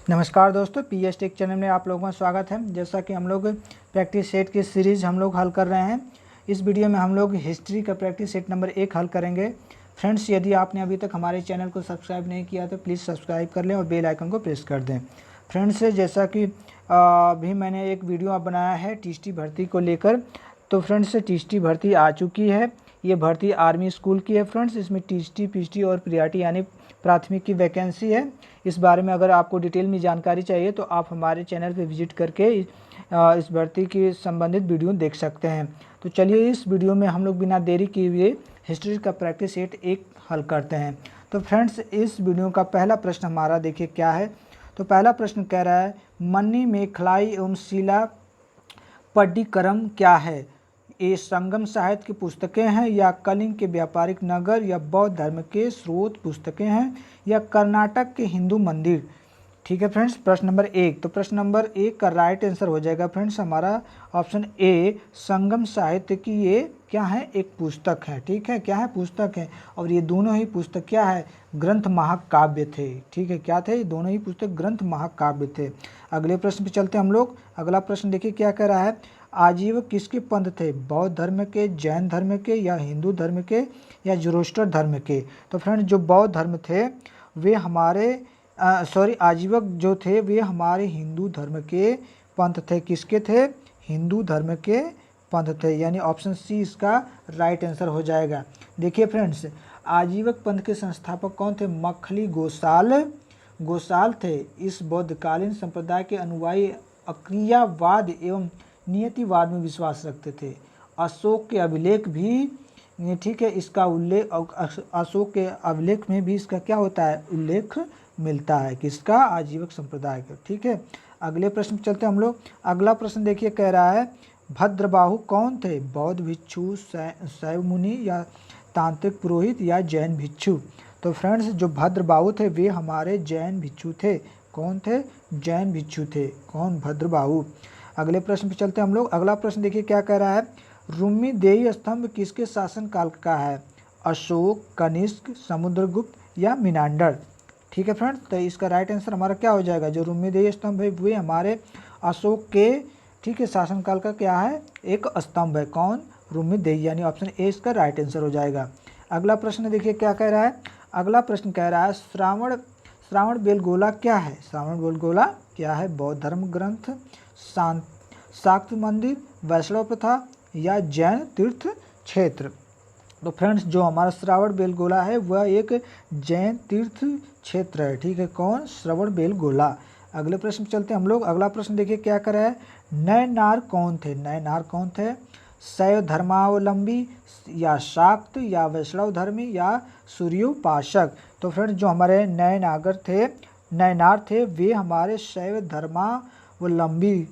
नमस्कार दोस्तों, PS take channel में आप लोगों का स्वागत है। जैसा कि हम लोग प्रैक्टिस सेट की सीरीज़ हम लोग हल कर रहे हैं। इस वीडियो में हम लोग हिस्ट्री का प्रैक्टिस सेट नंबर 1 हल करेंगे। फ्रेंड्स, यदि आपने अभी तक हमारे चैनल को सब्सक्राइब नहीं किया तो प्लीज़ सब्सक्राइब कर लें और बेल आइकन को प्रेस कर दें। फ्रेंड्स, जैसा कि अभी मैंने एक वीडियो बनाया है टीएसटी भर्ती को लेकर। तो फ्रेंड्स, टीएसटी भर्ती आ चुकी है। ये भर्ती आर्मी स्कूल की है। फ्रेंड्स, इसमें टीएसटी, पीएसटी और प्रियॉरिटी यानी प्राथमिक की वैकेंसी है। इस बारे में अगर आपको डिटेल में जानकारी चाहिए तो आप हमारे चैनल पर विजिट करके इस भर्ती की संबंधित वीडियो देख सकते हैं। तो चलिए, इस वीडियो में हम लोग बिना देरी किए हुए हिस्ट्री का प्रैक्टिस सेट 1 हल करते हैं। तो फ्रेंड्स, इस वीडियो का पहला प्रश्न हमारा देखिए क्या है। तो पहला प्रश्न कह रहा है, मन्नी मेखलाई एवं शिला पड्डीकरम क्या है? ये संगम साहित्य की पुस्तकें हैं, या कलिंग के व्यापारिक नगर, या बौद्ध धर्म के स्रोत पुस्तकें हैं, या कर्नाटक के हिंदू मंदिर? ठीक है फ्रेंड्स, प्रश्न नंबर 1। तो प्रश्न नंबर 1 का राइट आंसर हो जाएगा फ्रेंड्स हमारा ऑप्शन ए, संगम साहित्य की ये क्या है, एक पुस्तक है। ठीक है, क्या है, पुस्तक है। और ये दोनों ही पुस्तक क्या है, ग्रंथ महाकाव्य थे। ठीक है, क्या थे, दोनों ही पुस्तक ग्रंथ महाकाव्य थे। अगले प्रश्न पे चलते हैं हम लोग। अगला प्रश्न देखिए क्या कह रहा है, आजीवक किसके पंथ थे? बौद्ध धर्म के, जैन धर्म के, या हिंदू धर्म के, या ज़ोरोस्टर धर्म के? तो फ्रेंड्स, जो बौद्ध धर्म थे वे हमारे आजीवक जो थे वे हमारे हिंदू धर्म के पंथ थे। किसके थे? हिंदू धर्म के पंथ थे, यानी ऑप्शन सी इसका राइट आंसर हो जाएगा। देखिए फ्रेंड्स, आजीवक पंथ के संस्थापक कौन थे? मखली गोसाल थे। इस बौद्धकालीन संप्रदाय के अनुयायी अक्रियावाद एवं नियतिवाद में विश्वास रखते थे। अशोक के अभिलेख भी, ठीक है, इसका उल्लेख, अशोक के अभिलेख में भी इसका क्या होता है, उल्लेख मिलता है। किसका? आजीवक संप्रदाय का। ठीक है, अगले प्रश्न पे चलते हैं हम लोग। अगला प्रश्न देखिए कह रहा है, भद्रबाहु कौन थे? बौद्ध भिक्षु, शैव मुनि, या तांत्रिक पुरोहित, या जैन भिक्षु? तो फ्रेंड्स, जो भद्रबाहु थे वे हमारे जैन भिक्षु थे। कौन थे? जैन भिक्षु थे। कौन? भद्रबाहु। अगले प्रश्न पे चलते हैं हम लोग। अगला प्रश्न देखिए क्या कह रहा है, रुम्मीदेई स्तंभ किसके शासन काल का है? अशोक, कनिष्क, समुद्रगुप्त, या मिनांडर? ठीक है फ्रेंड्स, तो इसका राइट आंसर हमारा क्या हो जाएगा, जो रुम्मीदेई स्तंभ है वे हमारे अशोक के, ठीक है, शासनकाल का क्या है, एक स्तंभ है। कौन? रुम्मीदेई, यानी ऑप्शन ए इसका राइट आंसर हो जाएगा। अगला प्रश्न देखिए क्या कह रहा है। अगला प्रश्न कह रहा है, श्रावण बेलगोला क्या है? श्रावण बेलगोला क्या है? बौद्ध धर्म ग्रंथ, शाक्त मंदिर, वैष्णव प्रथा, या जैन तीर्थ क्षेत्र? तो फ्रेंड्स, जो हमारा श्रावण बेलगोला है वह एक जैन तीर्थ क्षेत्र है। ठीक है, कौन? श्रवण बेलगोला। अगले प्रश्न पे चलते हैं हम लोग। अगला प्रश्न देखिए क्या कर रहा है, नयनार कौन थे? नयनार कौन थे? शैव धर्मावलंबी, या शाक्त, या वैष्णव धर्मी, या सूर्योपासक? तो फ्रेंड्स, जो हमारे नयनार थे वे हमारे शैव धर्मावलंबी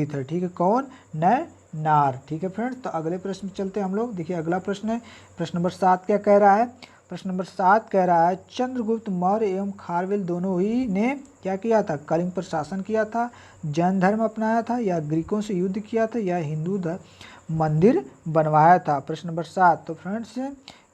थे। ठीक है, कौन? नयनार। ठीक है फ्रेंड्स, तो अगले प्रश्न पे चलते हैं हम लोग। देखिए अगला प्रश्न है, प्रश्न नंबर 7 क्या कह रहा है। प्रश्न नंबर 7 कह रहा है, चंद्रगुप्त मौर्य एवं खारवेल दोनों ही ने क्या किया था? कलिंग पर शासन किया था, जैन धर्म अपनाया था, या ग्रीकों से युद्ध किया था, या हिंदू मंदिर बनवाया था? प्रश्न नंबर 7। तो फ्रेंड्स,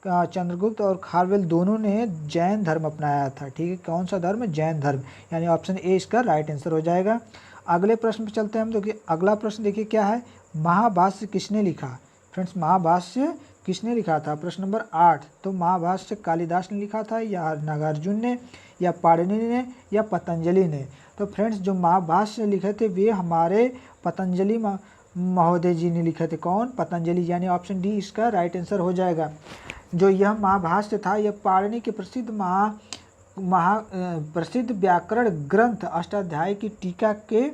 चंद्रगुप्त और खारवेल दोनों ने जैन धर्म अपनाया था। ठीक है, कौन सा धर्म? जैन धर्म, यानी ऑप्शन ए इसका राइट आंसर हो जाएगा। अगले प्रश्न पे चलते हैं हम। देखिए अगला प्रश्न देखिए क्या है, महाभाष्य किसने लिखा? फ्रेंड्स, महाभाष्य किसने लिखा था? प्रश्न नंबर 8। तो महाभाष्य कालिदास ने लिखा था, या नागार्जुन ने, या पाणिनि ने, या पतंजलि ने? तो फ्रेंड्स, जो महाभाष्य लिखे थे वे हमारे पतंजलि महोदय जी ने लिखे थे। कौन? पतंजलि, यानी ऑप्शन डी इसका राइट आंसर हो जाएगा। जो यह महाभाष्य था यह पाणिनि के प्रसिद्ध व्याकरण ग्रंथ अष्टाध्यायी की टीका के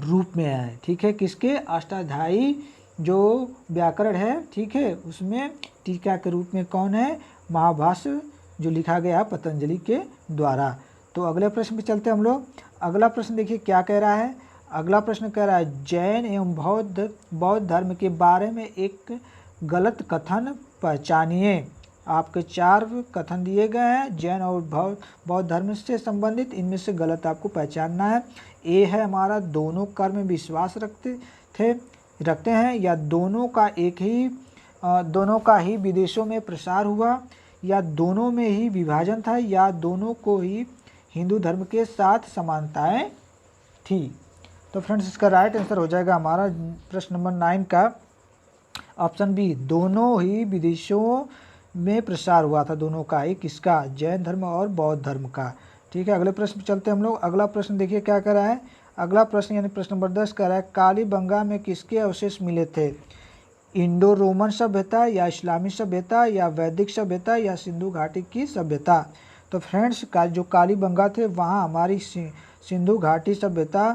रूप में है। ठीक है, किसके? अष्टाध्यायी जो व्याकरण है, ठीक है, उसमें टीका के रूप में कौन है? महाभाष्य जो लिखा गया पतंजलि के द्वारा। तो अगले प्रश्न पे चलते हैं हम लोग। अगला प्रश्न देखिए क्या कह रहा है। अगला प्रश्न कह रहा है, जैन एवं बौद्ध धर्म के बारे में एक गलत कथन पहचानिए। आपके 4 कथन दिए गए हैं जैन और बौद्ध धर्म से संबंधित, इनमें से गलत आपको पहचानना है। ए है हमारा, दोनों कर्म में विश्वास रखते हैं, या दोनों का ही विदेशों में प्रसार हुआ, या दोनों में ही विभाजन था, या दोनों को ही हिंदू धर्म के साथ समानताएं थी। तो फ्रेंड्स इसका राइट आंसर हो जाएगा हमारा प्रश्न नंबर 9 का ऑप्शन बी, दोनों ही विदेशों में प्रसार हुआ था, दोनों का ही, किसका, जैन धर्म और बौद्ध धर्म का। ठीक है, अगले प्रश्न पे चलते हैं हम लोग। अगला प्रश्न देखिए क्या कर रहा है। अगला प्रश्न यानी प्रश्न नंबर 10 कर रहा है, कालीबंगा में किसके अवशेष मिले थे? इंडो रोमन सभ्यता या इस्लामी सभ्यता या वैदिक सभ्यता या सिंधु घाटी की सभ्यता। तो फ्रेंड्स जो कालीबंगा थे वहाँ हमारी सिंधु घाटी सभ्यता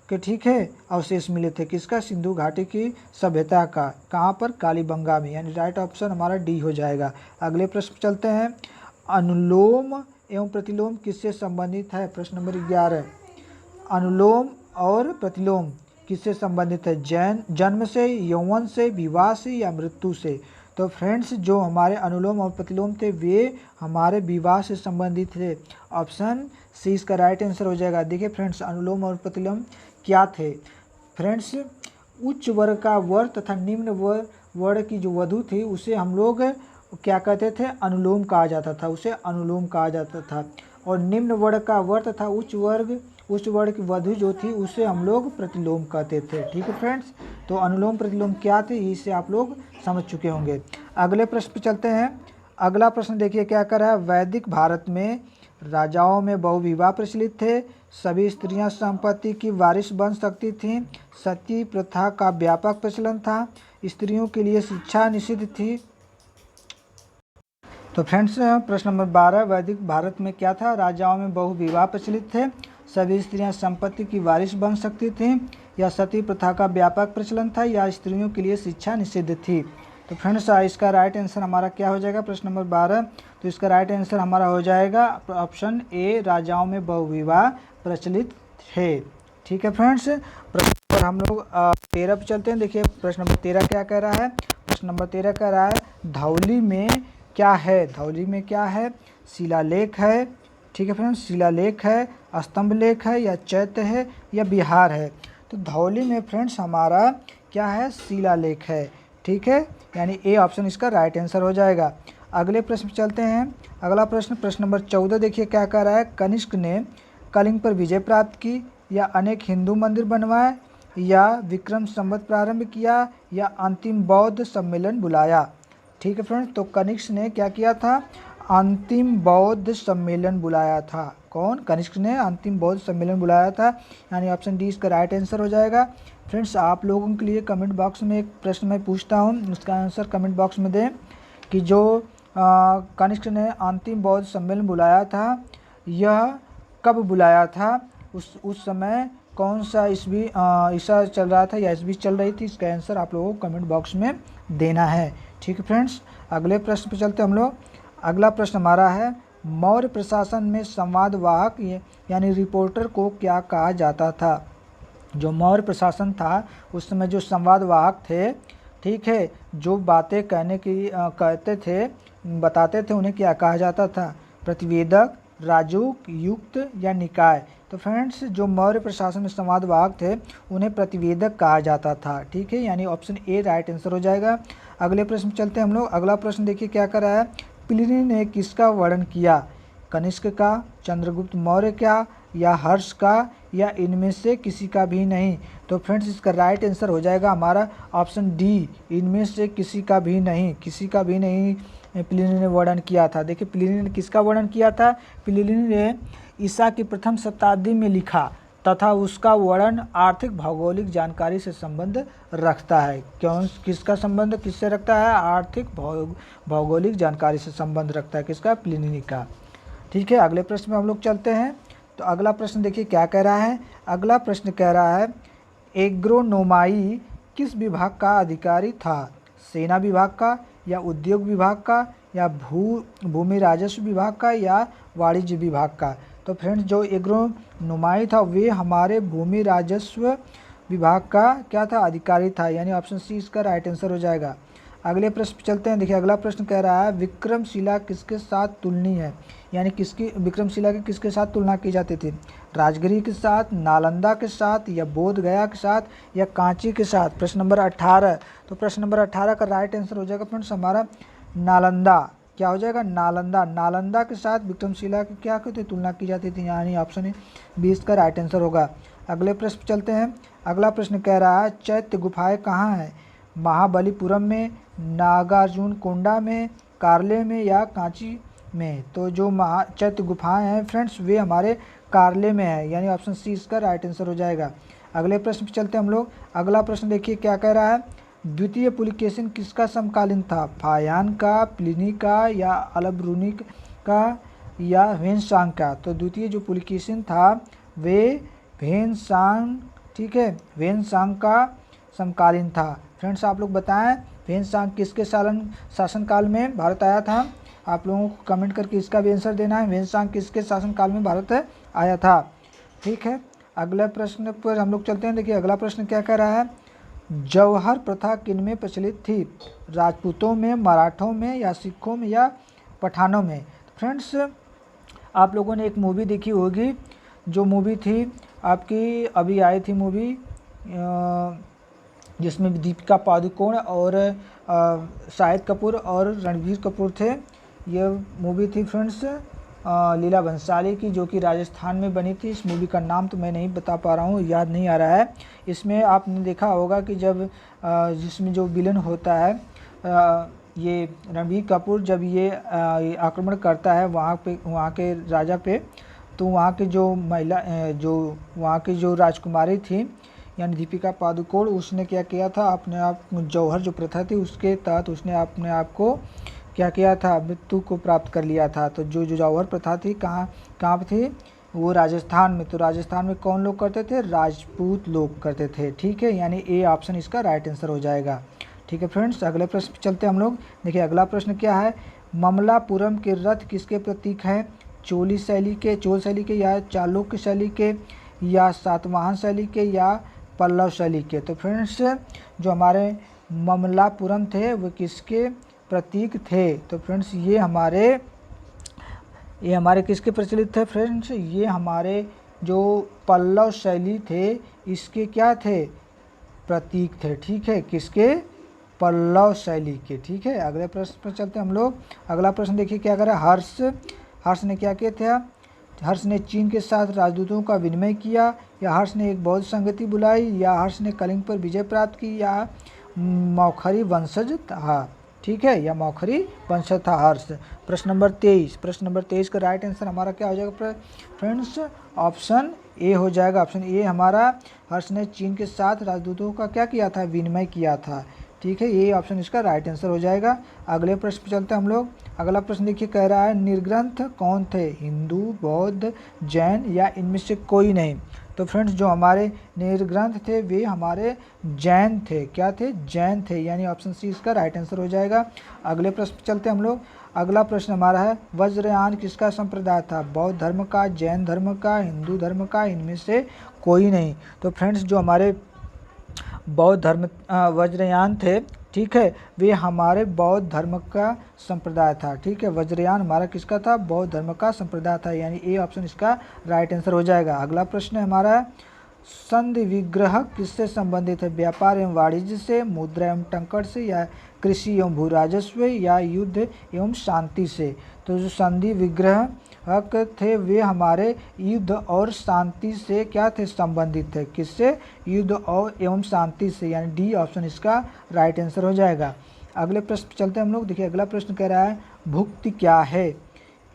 के, ठीक है, अवशेष मिले थे। किसका? सिंधु घाटी की सभ्यता का। कहाँ पर? कालीबंगा में, यानी राइट ऑप्शन हमारा डी हो जाएगा। अगले प्रश्न पर चलते हैं। अनुलोम एवं प्रतिलोम किससे संबंधित है? प्रश्न नंबर 11। अनुलोम और प्रतिलोम किससे संबंधित है? जन्म से, यौवन से, विवाह से या मृत्यु से। तो फ्रेंड्स जो हमारे अनुलोम और प्रतिलोम थे वे हमारे विवाह से संबंधित थे। ऑप्शन सी इसका राइट आंसर हो जाएगा। देखिए फ्रेंड्स अनुलोम और प्रतिलोम क्या थे? फ्रेंड्स उच्च वर्ग का वर तथा निम्न वर्ग की जो वधु थी उसे हम लोग क्या कहते थे? अनुलोम कहा जाता था, उसे अनुलोम कहा जाता था। और निम्न वर्ग का वर तथा उच्च वर्ग की वधु जो थी उसे हम लोग प्रतिलोम कहते थे। ठीक है फ्रेंड्स, तो अनुलोम प्रतिलोम क्या थे इसे आप लोग समझ चुके होंगे। अगले प्रश्न पे चलते हैं। अगला प्रश्न देखिए क्या कर रहा है। वैदिक भारत में राजाओं में बहुविवाह प्रचलित थे, सभी स्त्रियां संपत्ति की वारिस बन सकती थीं, सती प्रथा का व्यापक प्रचलन था, स्त्रियों के लिए शिक्षा निषिद्ध थी। तो फ्रेंड्स प्रश्न नंबर 12, वैदिक भारत में क्या था? राजाओं में बहुविवाह प्रचलित थे, सभी स्त्रियां संपत्ति की वारिस बन सकती थीं, या सती प्रथा का व्यापक प्रचलन था, या स्त्रियों के लिए शिक्षा निषिद्ध थी। तो फ्रेंड्स इसका राइट आंसर हमारा क्या हो जाएगा? प्रश्न नंबर 12। तो इसका राइट आंसर हमारा हो जाएगा ऑप्शन ए, राजाओं में बहुविवाह प्रचलित थे। ठीक है फ्रेंड्स, प्रश्न नंबर हम लोग 13 पे चलते हैं। देखिए प्रश्न नंबर 13 क्या कह रहा है। प्रश्न नंबर 13 कह रहा है धौली में क्या है? धौली में क्या है? शिलालेख है, ठीक है फ्रेंड्स, शिलालेख है, स्तंभ लेख है, या चैत्य है, या बिहार है। तो धौली में फ्रेंड्स हमारा क्या है? शिलालेख है। ठीक है, यानी ए ऑप्शन इसका राइट आंसर हो जाएगा। अगले प्रश्न पे चलते हैं। अगला प्रश्न प्रश्न नंबर 14 देखिए क्या कह रहा है। कनिष्क ने कलिंग पर विजय प्राप्त की, या अनेक हिंदू मंदिर बनवाए, या विक्रम संवत प्रारंभ किया, या अंतिम बौद्ध सम्मेलन बुलाया। ठीक है फ्रेंड्स, तो कनिष्क ने क्या किया था? अंतिम बौद्ध सम्मेलन बुलाया था। कौन? कनिष्क ने अंतिम बौद्ध सम्मेलन बुलाया था, यानी ऑप्शन डी इसका राइट आंसर हो जाएगा। फ्रेंड्स आप लोगों के लिए कमेंट बॉक्स में एक प्रश्न मैं पूछता हूँ, उसका आंसर कमेंट बॉक्स में दें कि जो कनिष्क ने अंतिम बौद्ध सम्मेलन बुलाया था यह कब बुलाया था? उस समय कौन सा ईसा चल रहा था या ईस्वी चल रही थी? इसका आंसर आप लोगों को कमेंट बॉक्स में देना है। ठीक है फ्रेंड्स, अगले प्रश्न पे चलते हम लोग। अगला प्रश्न हमारा है मौर्य प्रशासन में संवादवाहक यानी रिपोर्टर को क्या कहा जाता था? जो मौर्य प्रशासन था उस समय जो संवादवाहक थे, ठीक है, जो बातें कहते थे, बताते थे, उन्हें क्या कहा जाता था? प्रतिवेदक, राजूक, युक्त या निकाय। तो फ्रेंड्स जो मौर्य प्रशासन में संवादवाहक थे उन्हें प्रतिवेदक कहा जाता था। ठीक है, यानी ऑप्शन ए राइट आंसर हो जाएगा। अगले प्रश्न चलते हैं हम लोग। अगला प्रश्न देखिए क्या कर रहा है। प्लिनी ने किसका वर्णन किया? कनिष्क का, चंद्रगुप्त मौर्य का, या हर्ष का, या इनमें से किसी का भी नहीं। तो फ्रेंड्स इसका राइट आंसर हो जाएगा हमारा ऑप्शन डी, इनमें से किसी का भी नहीं। किसी का भी नहीं प्लिनी ने वर्णन किया था। देखिए प्लिनी ने किसका वर्णन किया था? प्लिनी ने ईसा की प्रथम शताब्दी में लिखा तथा उसका वर्णन आर्थिक भौगोलिक जानकारी से संबंध रखता है। क्यों? किसका संबंध किससे रखता है? आर्थिक भौगोलिक जानकारी से संबंध रखता है। किसका? प्लिनी का। ठीक है, अगले प्रश्न में हम लोग चलते हैं। तो अगला प्रश्न देखिए क्या कह रहा है। अगला प्रश्न कह रहा है एग्रोनोमाई किस विभाग का अधिकारी था? सेना विभाग का, या उद्योग विभाग का, या भूमि राजस्व विभाग का, या वाणिज्य विभाग का। तो फ्रेंड्स जो एग्रोनोमाई था वे हमारे भूमि राजस्व विभाग का क्या था? अधिकारी था, यानी ऑप्शन सी इसका राइट आंसर हो जाएगा। अगले प्रश्न पे चलते हैं। देखिए अगला प्रश्न कह रहा है विक्रमशिला किसके साथ तुलनीय है? यानी किसकी विक्रमशिला की किसके साथ तुलना की जाती थी? राजगिरी के साथ, नालंदा के साथ, या बोध गया के साथ, या कांची के साथ। प्रश्न नंबर 18। तो प्रश्न नंबर 18 का राइट आंसर हो जाएगा फ्रेंड्स हमारा नालंदा। क्या हो जाएगा, नालंदा। नालंदा के साथ विक्रमशिला की क्या कहते तुलना की जाती थी, यानी ऑप्शन 20 का राइट आंसर होगा। अगले प्रश्न पे चलते हैं। अगला प्रश्न कह रहा है चैत्य गुफाएं कहाँ हैं, महाबलीपुरम में, नागार्जुन कोंडा में, कार्ले में या कांची में। तो जो चैत्य गुफाएं हैं फ्रेंड्स वे हमारे कार्ले में है, यानी ऑप्शन सी इसका राइट आंसर हो जाएगा। अगले प्रश्न पे चलते हैं हम लोग। अगला प्रश्न देखिए क्या कह रहा है, द्वितीय पुलिकेशिन किसका समकालीन था, फायान का, प्लिनी का या अलबरूनिक का या वेन्सांग का। तो द्वितीय जो पुलिकेशिन था वे वेन्सांग, ठीक है, वेन्सांग का समकालीन था। फ्रेंड्स आप लोग बताएं वेन्सांग किसके शासनकाल में भारत आया था, आप लोगों को कमेंट करके इसका भी आंसर देना है, वेन्सांग किसके शासनकाल में भारत आया था। ठीक है, अगले प्रश्न पर हम लोग चलते हैं। देखिए अगला प्रश्न क्या कह रहा है, जौहर प्रथा किन में प्रचलित थी, राजपूतों में, मराठों में या सिखों में या पठानों में। फ्रेंड्स आप लोगों ने एक मूवी देखी होगी, जो मूवी थी आपकी अभी आई थी मूवी जिसमें दीपिका पादुकोण और शाहिद कपूर और रणबीर कपूर थे। ये मूवी थी फ्रेंड्स लीला भंसाली की, जो कि राजस्थान में बनी थी। इस मूवी का नाम तो मैं नहीं बता पा रहा हूँ, याद नहीं आ रहा है। इसमें आपने देखा होगा कि जब जिसमें जो विलन होता है ये रणबीर कपूर, जब ये आक्रमण करता है वहाँ के राजा पे, तो वहाँ के जो महिला जो वहाँ की जो राजकुमारी थी यानी दीपिका पादुकोण, उसने क्या किया था, अपने आप जौहर जो प्रथा थी उसके तहत उसने अपने आप को क्या किया था, मृत्यु को प्राप्त कर लिया था। तो जो जौहर प्रथा थी कहाँ पे थी, वो राजस्थान में। तो राजस्थान में कौन लोग करते थे, राजपूत लोग करते थे। ठीक है, यानी ए ऑप्शन इसका राइट आंसर हो जाएगा। ठीक है फ्रेंड्स, अगले प्रश्न पे चलते हैं हम लोग। देखिए अगला प्रश्न क्या है, ममलापुरम के रथ किसके प्रतीक हैं, चोल शैली के या चालुक्य शैली के या सातवाहन शैली के या पल्लव शैली के। तो फ्रेंड्स जो हमारे ममलापुरम थे वो किसके प्रतीक थे, तो फ्रेंड्स ये हमारे किसके प्रचलित थे फ्रेंड्स, ये हमारे जो पल्लव शैली थे इसके क्या थे, प्रतीक थे। ठीक है, किसके, पल्लव शैली के। ठीक है, अगले प्रश्न पर चलते हैं हम लोग। अगला प्रश्न देखिए क्या कर रहा है, हर्ष ने क्या किया था, हर्ष ने चीन के साथ राजदूतों का विनिमय किया, या हर्ष ने एक बौद्ध संगति बुलाई, या हर्ष ने कलिंग पर विजय प्राप्त की, या मौखरी वंशज था। ठीक है, या मौखरी वंशज था हर्ष। प्रश्न नंबर 23 का राइट आंसर हमारा क्या हो जाएगा फ्रेंड्स, ऑप्शन ए हो जाएगा। ऑप्शन ए हमारा, हर्ष ने चीन के साथ राजदूतों का क्या किया था, विनिमय किया था। ठीक है, ये ऑप्शन इसका राइट आंसर हो जाएगा। अगले प्रश्न पर चलते हैं हम लोग। अगला प्रश्न देखिए कह रहा है, निर्ग्रंथ कौन थे, हिंदू, बौद्ध, जैन या इनमें से कोई नहीं। तो फ्रेंड्स जो हमारे निर्ग्रंथ थे वे हमारे जैन थे। क्या थे, जैन थे, यानी ऑप्शन सी इसका राइट आंसर हो जाएगा। अगले प्रश्न पर चलते हैं हम लोग। अगला प्रश्न हमारा है, वज्रयान किसका संप्रदाय था, बौद्ध धर्म का, जैन धर्म का, हिंदू धर्म का, इनमें से कोई नहीं। तो फ्रेंड्स जो हमारे बौद्ध धर्म वज्रयान थे, ठीक है, वे हमारे बौद्ध धर्म का संप्रदाय था। ठीक है, वज्रयान हमारा किसका था, बौद्ध धर्म का संप्रदाय था, यानी ए ऑप्शन इसका राइट आंसर हो जाएगा। अगला प्रश्न हमारा, संधि विग्रह किससे संबंधित है, व्यापार एवं वाणिज्य से, मुद्रा एवं टंकट से, या कृषि एवं भू राजस्व, या युद्ध एवं शांति से। तो जो संधि विग्रह थे वे हमारे युद्ध और शांति से क्या थे, संबंधित थे। किससे, युद्ध और एवं शांति से, यानी डी ऑप्शन इसका राइट आंसर हो जाएगा। अगले प्रश्न पर चलते हैं हम लोग। देखिए अगला प्रश्न कह रहा है, भुक्ति क्या है,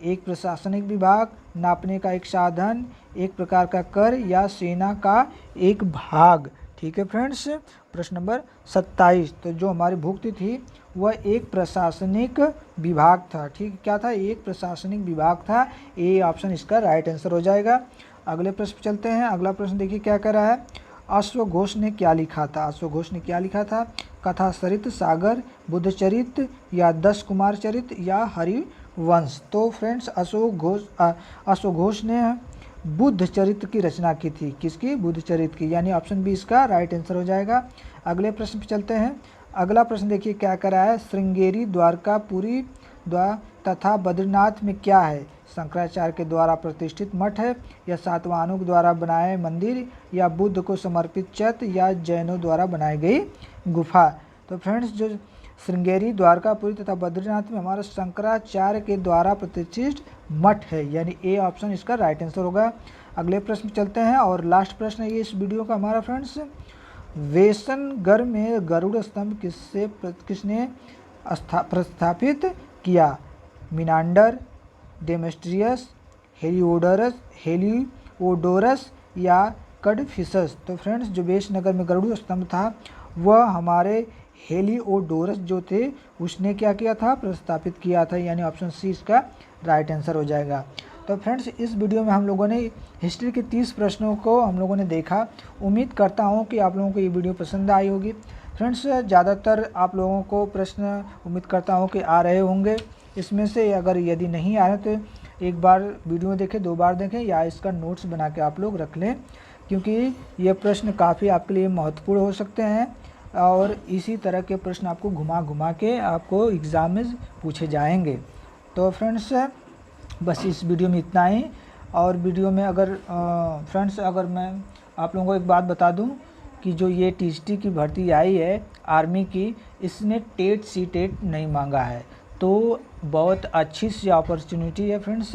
एक प्रशासनिक विभाग, नापने का एक साधन, एक प्रकार का कर, या सेना का एक भाग। ठीक है फ्रेंड्स, प्रश्न नंबर 27। तो जो हमारी भुक्ति थी वह एक प्रशासनिक विभाग था। ठीक, क्या था, एक प्रशासनिक विभाग था। ए ऑप्शन इसका राइट आंसर हो जाएगा। अगले प्रश्न चलते हैं। अगला प्रश्न देखिए क्या कर रहा है, अश्वघोष ने क्या लिखा था, अश्वघोष ने क्या लिखा था, कथा सरित सागर, बुद्धचरित, या 10 कुमार चरित, या हरिवंश। तो फ्रेंड्स अश्वघोष ने बुद्ध चरित्र की रचना की थी। किसकी, बुद्ध चरित्र की, यानी ऑप्शन बी इसका राइट आंसर हो जाएगा। अगले प्रश्न पे चलते हैं। अगला प्रश्न देखिए क्या करा है, श्रृंगेरी, द्वारकापुरी तथा बद्रीनाथ में क्या है, शंकराचार्य के द्वारा प्रतिष्ठित मठ है, या सातवाहनों के द्वारा बनाए मंदिर, या बुद्ध को समर्पित चैत्य, या जैनों द्वारा बनाई गई गुफा। तो फ्रेंड्स जो श्रृंगेरी, द्वारकापुरी तथा बद्रीनाथ में हमारा शंकराचार्य के द्वारा प्रतिष्ठित मठ है, यानी ए ऑप्शन इसका राइट आंसर होगा। अगले प्रश्न चलते हैं और लास्ट प्रश्न है ये इस वीडियो का हमारा फ्रेंड्स। वेसनगर में गरुड़ स्तंभ किसने प्रस्थापित किया? मिनांडर, डेमेस्ट्रियस, हेलिओडोरस या कडफिसस? तो फ्रेंड्स जो वेसनगर में गरुड़ स्तंभ था वह हमारे हेलिओडोरस जो थे उसने क्या किया था? प्रस्थापित किया था, यानी ऑप्शन सी इसका राइट आंसर हो जाएगा। तो फ्रेंड्स इस वीडियो में हम लोगों ने हिस्ट्री के 30 प्रश्नों को हम लोगों ने देखा। उम्मीद करता हूँ कि आप लोगों को ये वीडियो पसंद आई होगी। फ्रेंड्स ज़्यादातर आप लोगों को प्रश्न उम्मीद करता हूँ कि आ रहे होंगे। इसमें से अगर यदि नहीं आ रहे तो एक बार वीडियो देखें, 2 बार देखें या इसका नोट्स बना के आप लोग रख लें, क्योंकि ये प्रश्न काफ़ी आपके लिए महत्वपूर्ण हो सकते हैं और इसी तरह के प्रश्न आपको घुमा घुमा के आपको एग्ज़ाम में पूछे जाएंगे। तो फ्रेंड्स बस इस वीडियो में इतना ही। और वीडियो में अगर फ्रेंड्स अगर मैं आप लोगों को एक बात बता दूं कि जो ये टीसीटी की भर्ती आई है आर्मी की, इसने टेट सीटेट नहीं मांगा है, तो बहुत अच्छी सी अपॉर्चुनिटी है फ्रेंड्स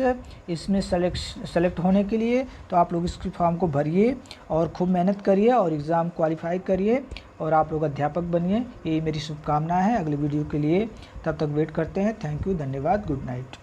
इसमें सेलेक्ट होने के लिए। तो आप लोग इसकी फॉर्म को भरिए और खूब मेहनत करिए और एग्ज़ाम क्वालिफाई करिए और आप लोग अध्यापक बनिए, यही मेरी शुभकामना है अगले वीडियो के लिए। तब तक वेट करते हैं। थैंक यू, धन्यवाद, गुड नाइट।